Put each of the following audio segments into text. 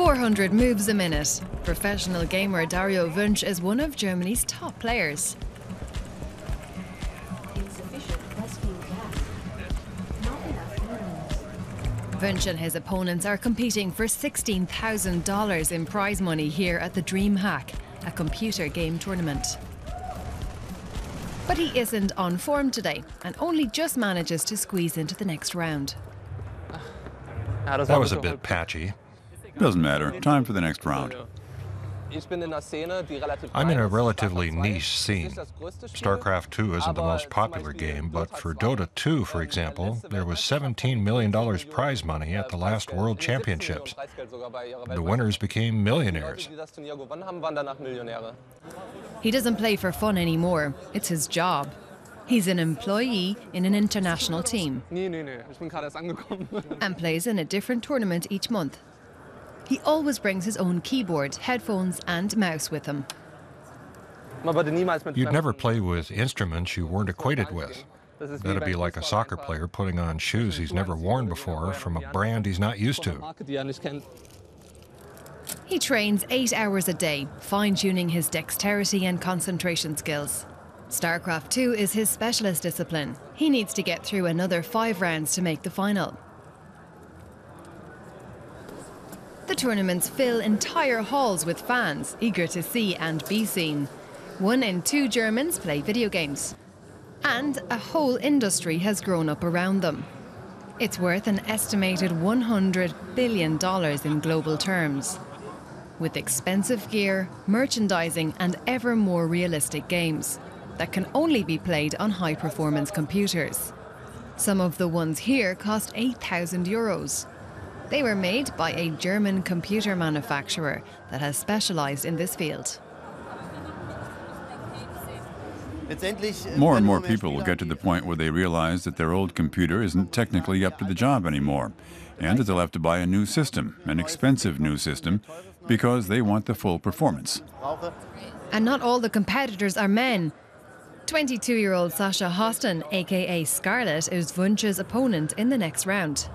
400 moves a minute. Professional gamer Dario Wünsch is one of Germany's top players. Wünsch and his opponents are competing for $16,000 in prize money here at the DreamHack, a computer game tournament. But he isn't on form today and only just manages to squeeze into the next round. That was a bit patchy. Doesn't matter. Time for the next round. I'm in a relatively niche scene. StarCraft 2 isn't the most popular game, but for Dota 2, for example, there was $17 million prize money at the last World Championships. The winners became millionaires. He doesn't play for fun anymore. It's his job. He's an employee in an international team and plays in a different tournament each month. He always brings his own keyboard, headphones and mouse with him. You'd never play with instruments you weren't acquainted with. That'd be like a soccer player putting on shoes he's never worn before from a brand he's not used to. He trains 8 hours a day, fine-tuning his dexterity and concentration skills. StarCraft 2 is his specialist discipline. He needs to get through another 5 rounds to make the final. The tournaments fill entire halls with fans, eager to see and be seen. 1 in 2 Germans play video games. And a whole industry has grown up around them. It's worth an estimated $100 billion in global terms, with expensive gear, merchandising and ever more realistic games that can only be played on high-performance computers. Some of the ones here cost €8,000. They were made by a German computer manufacturer that has specialized in this field. More and more people will get to the point where they realize that their old computer isn't technically up to the job anymore, and that they'll have to buy a new system, an expensive new system, because they want the full performance. And not all the competitors are men. 22-year-old Sascha Hosten, aka Scarlet, is Wünsch's opponent in the next round.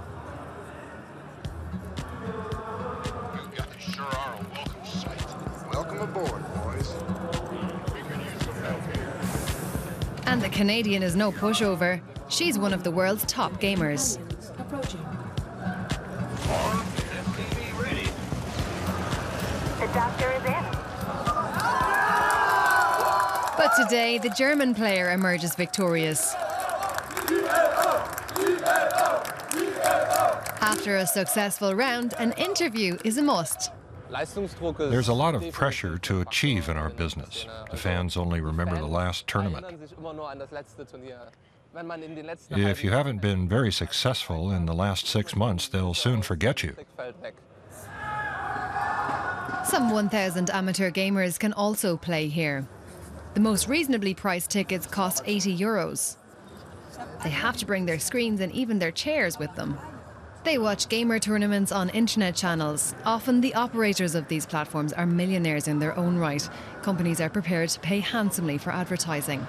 Welcome aboard, boys. And the Canadian is no pushover. She's one of the world's top gamers. Approaching. Ready. The doctor is in. But today, the German player emerges victorious. After a successful round, an interview is a must. There's a lot of pressure to achieve in our business. The fans only remember the last tournament. If you haven't been very successful in the last 6 months, they'll soon forget you. Some 1,000 amateur gamers can also play here. The most reasonably priced tickets cost €80. They have to bring their screens and even their chairs with them. They watch gamer tournaments on internet channels. Often the operators of these platforms are millionaires in their own right. Companies are prepared to pay handsomely for advertising.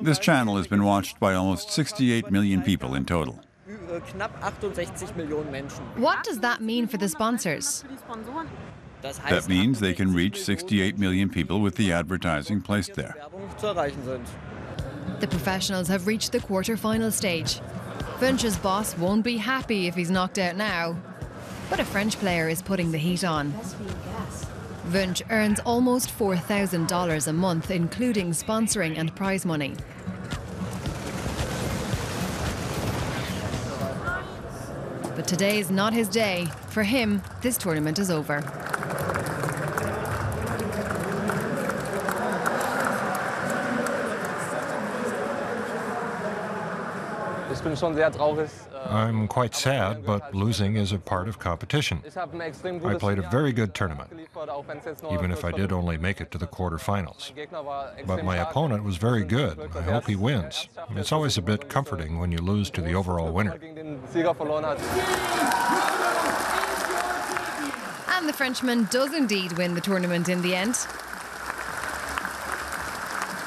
This channel has been watched by almost 68 million people in total. What does that mean for the sponsors? That means they can reach 68 million people with the advertising placed there. The professionals have reached the quarter-final stage. Wünsch's boss won't be happy if he's knocked out now. But a French player is putting the heat on. Wünsch earns almost $4,000 a month, including sponsoring and prize money. But today is not his day. For him, this tournament is over. I'm quite sad, but losing is a part of competition. I played a very good tournament, even if I did only make it to the quarterfinals. But my opponent was very good. I hope he wins. It's always a bit comforting when you lose to the overall winner. And the Frenchman does indeed win the tournament in the end.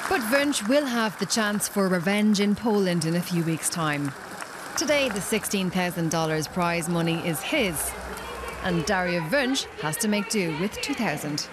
But Wünsch will have the chance for revenge in Poland in a few weeks' time. Today, the $16,000 prize money is his, and Daria Wunsch has to make do with $2,000.